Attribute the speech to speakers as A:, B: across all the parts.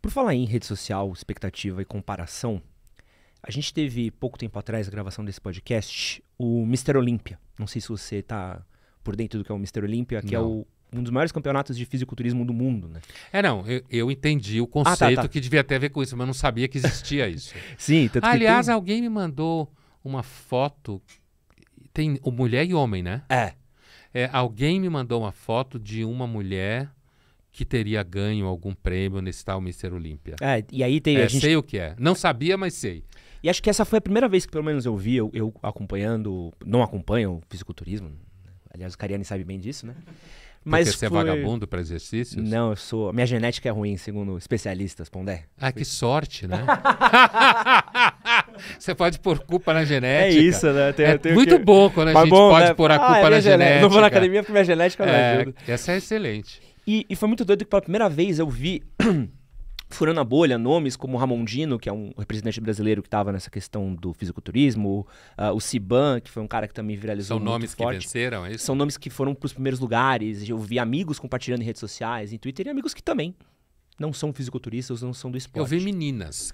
A: Por falar em rede social, expectativa e comparação, a gente teve pouco tempo atrás, a gravação desse podcast, o Mr. Olímpia. Não sei se você tá por dentro do que é o Mr. Olímpia, que é um dos maiores campeonatos de fisiculturismo do mundo, né?
B: Eu entendi o conceito que devia ter a ver com isso, mas eu não sabia que existia isso.
A: Sim, tanto
B: Aliás,
A: que tem...
B: alguém me mandou uma foto, tem mulher e homem, né? Alguém me mandou uma foto de uma mulher que teria ganho algum prêmio nesse tal Mr. Olímpia.
A: E aí tem a gente...
B: Sei o que é. Não sabia, mas sei.
A: E acho que essa foi a primeira vez que pelo menos eu vi, eu acompanhando, não acompanho o fisiculturismo, aliás o Cariani sabe bem disso, né?
B: Mas porque você é vagabundo para exercícios?
A: Não, minha genética é ruim, segundo especialistas, Pondé.
B: Que sorte, né? Você pode pôr culpa na genética.
A: É isso, né?
B: Muito bom quando a gente pode pôr a culpa na genética.
A: Não vou na academia porque minha genética não ajuda.
B: Essa é excelente.
A: E foi muito doido que pela primeira vez eu vi... furando a bolha, nomes como Ramondino, que é um representante brasileiro que estava nessa questão do fisiculturismo, o Siban, que foi um cara que também viralizou muito forte.
B: São nomes que venceram, é isso?
A: São nomes que foram para os primeiros lugares. Eu vi amigos compartilhando em redes sociais, em Twitter, e amigos que também não são fisiculturistas, não são do esporte.
B: Eu vi meninas.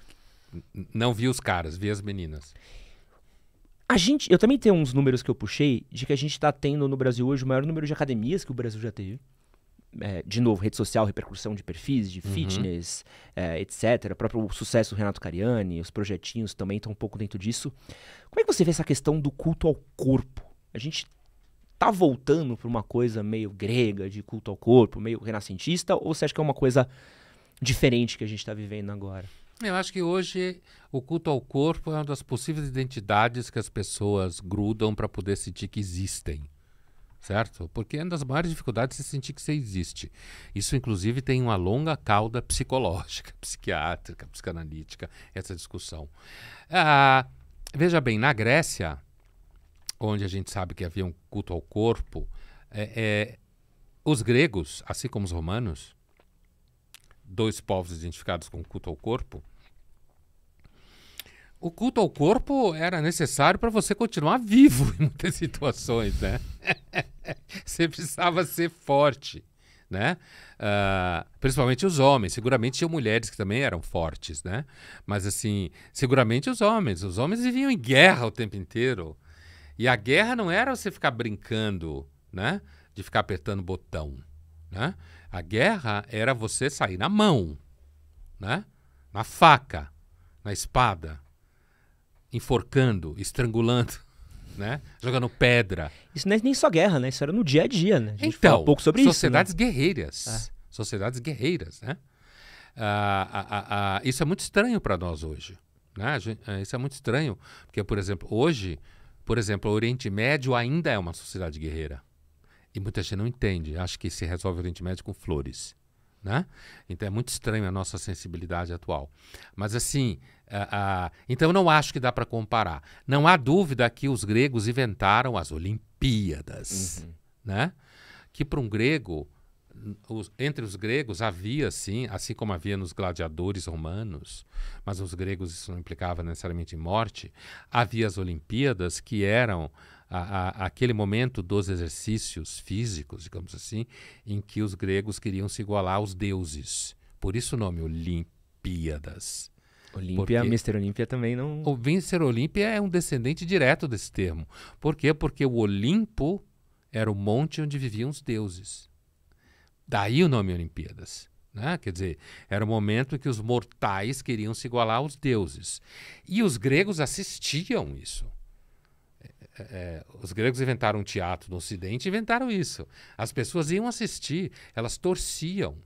B: Não vi os caras, vi as meninas.
A: Eu também tenho uns números que eu puxei de que a gente está tendo no Brasil hoje o maior número de academias que o Brasil já teve. De novo, rede social, repercussão de perfis, de fitness, etc. O próprio sucesso do Renato Cariani, os projetinhos também estão um pouco dentro disso. Como é que você vê essa questão do culto ao corpo? A gente tá voltando para uma coisa meio grega, de culto ao corpo, meio renascentista, ou você acha que é uma coisa diferente que a gente está vivendo agora?
B: Eu acho que hoje o culto ao corpo é uma das possíveis identidades que as pessoas grudam para poder sentir que existem. Certo? Porque é uma das maiores dificuldades é sentir que você existe. Isso, inclusive, tem uma longa cauda psicológica, psiquiátrica, psicanalítica, essa discussão. Veja bem, na Grécia, onde a gente sabe que havia um culto ao corpo, os gregos, assim como os romanos, dois povos identificados com culto ao corpo, o culto ao corpo era necessário para você continuar vivo em muitas situações, né? Você precisava ser forte, né? Principalmente os homens. Seguramente tinham mulheres que também eram fortes, né? Mas, assim, seguramente os homens. Os homens viviam em guerra o tempo inteiro. E a guerra não era você ficar brincando, né? De ficar apertando botão, né? A guerra era você sair na mão, né? Na faca, na espada, enforcando, estrangulando, né? Jogando pedra.
A: Isso não é nem só guerra, né? Isso era no dia a dia, né? A gente
B: então,
A: fala um pouco sobre
B: sociedades
A: isso, né?
B: guerreiras. Sociedades guerreiras, né? Isso é muito estranho para nós hoje, né? Isso é muito estranho, porque, por exemplo, hoje, o Oriente Médio ainda é uma sociedade guerreira. E muita gente não entende. Acha que se resolve o Oriente Médio com flores, né? Então é muito estranho a nossa sensibilidade atual. Mas assim, então eu não acho que dá para comparar. Não há dúvida que os gregos inventaram as Olimpíadas, né? Que para um grego, entre os gregos havia sim, assim como havia nos gladiadores romanos, mas os gregos isso não implicava necessariamente em morte, havia as Olimpíadas que eram aquele momento dos exercícios físicos, digamos assim, em que os gregos queriam se igualar aos deuses. Por isso o nome Olimpíadas.
A: Olímpia, Mr. Olímpia também não...
B: O Mr. Olímpia é um descendente direto desse termo. Por quê? Porque o Olimpo era o monte onde viviam os deuses. Daí o nome Olimpíadas. Né? Quer dizer, era o momento em que os mortais queriam se igualar aos deuses. E os gregos assistiam isso. Os gregos inventaram um teatro no Ocidente e inventaram isso. As pessoas iam assistir, elas torciam.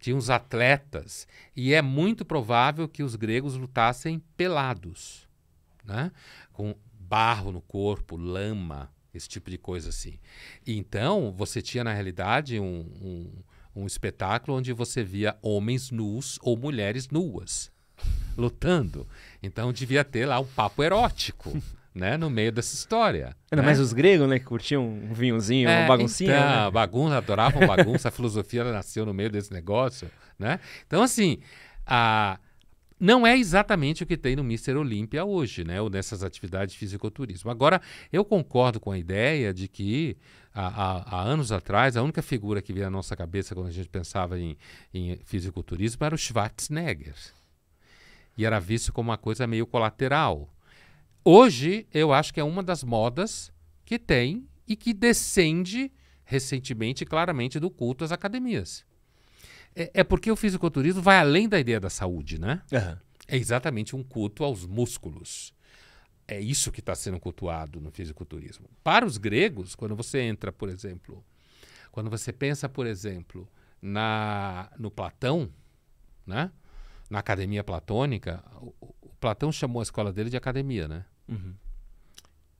B: Tinha os atletas. E é muito provável que os gregos lutassem pelados, né? Com barro no corpo, lama, esse tipo de coisa assim. E então, você tinha, na realidade, um espetáculo onde você via homens nus ou mulheres nuas lutando. Então, devia ter lá um papo erótico. Né, no meio dessa história.
A: Ainda mais os gregos, né, que curtiam um vinhozinho, uma baguncinha.
B: Então,
A: né?
B: Bagunça, adoravam bagunça, a filosofia nasceu no meio desse negócio, né? Então, assim, Não é exatamente o que tem no Mr. Olímpia hoje, né? Ou nessas atividades de fisiculturismo. Agora, eu concordo com a ideia de que, há anos atrás, a única figura que vinha na nossa cabeça quando a gente pensava em fisiculturismo era o Schwarzenegger. E era visto como uma coisa meio colateral. Hoje, eu acho que é uma das modas que tem e que descende recentemente, claramente, do culto às academias. É porque o fisiculturismo vai além da ideia da saúde, né?
A: Uhum.
B: É exatamente um culto aos músculos. É isso que está sendo cultuado no fisiculturismo. Para os gregos, quando você entra, por exemplo, quando você pensa, por exemplo, no Platão, né? Na academia platônica, o Platão chamou a escola dele de academia, né?
A: Uhum.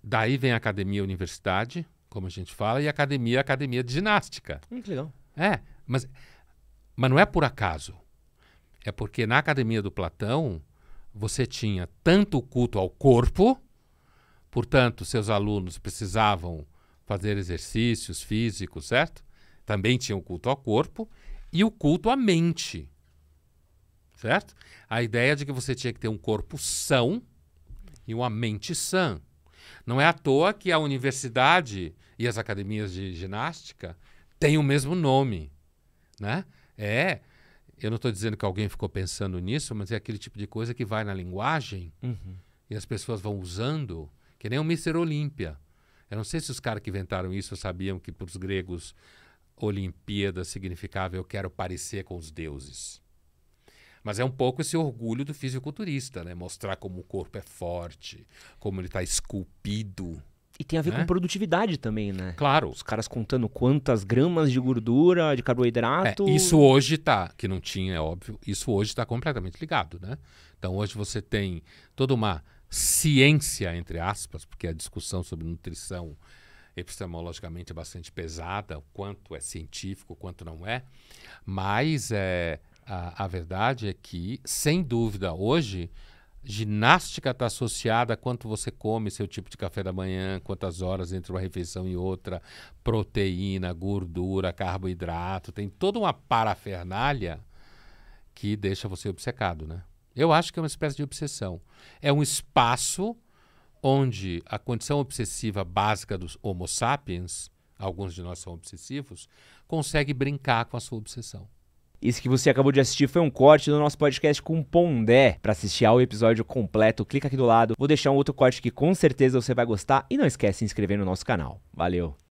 B: Daí vem a academia universidade, como a gente fala, e a academia de ginástica.
A: Que legal.
B: Mas não é por acaso. É porque na academia do Platão você tinha tanto o culto ao corpo, portanto, seus alunos precisavam fazer exercícios físicos, certo? Também tinha o culto ao corpo e o culto à mente, certo? A ideia de que você tinha que ter um corpo são e uma mente sã. Não é à toa que a universidade e as academias de ginástica têm o mesmo nome, né? Eu não estou dizendo que alguém ficou pensando nisso, mas é aquele tipo de coisa que vai na linguagem e as pessoas vão usando, que nem o Mr. Olímpia. Eu não sei se os caras que inventaram isso sabiam que para os gregos Olimpíada significava eu quero parecer com os deuses. Mas é um pouco esse orgulho do fisiculturista, né? Mostrar como o corpo é forte, como ele está esculpido.
A: E tem a ver com produtividade também, né?
B: Claro.
A: Os caras contando quantas gramas de gordura, de carboidrato...
B: Isso hoje tá, que não tinha, é óbvio, isso hoje está completamente ligado, né? Então hoje você tem toda uma ciência, entre aspas, porque a discussão sobre nutrição epistemologicamente é bastante pesada, o quanto é científico, o quanto não é, mas a verdade é que, sem dúvida, hoje... Ginástica está associada a quanto você come, seu tipo de café da manhã, quantas horas entre uma refeição e outra, proteína, gordura, carboidrato, tem toda uma parafernália que deixa você obcecado, né? Eu acho que é uma espécie de obsessão. É um espaço onde a condição obsessiva básica dos Homo sapiens, alguns de nós são obsessivos, consegue brincar com a sua obsessão.
A: Esse que você acabou de assistir foi um corte do nosso podcast com Pondé. Para assistir ao episódio completo, clica aqui do lado. Vou deixar um outro corte que com certeza você vai gostar. E não esquece de se inscrever no nosso canal. Valeu!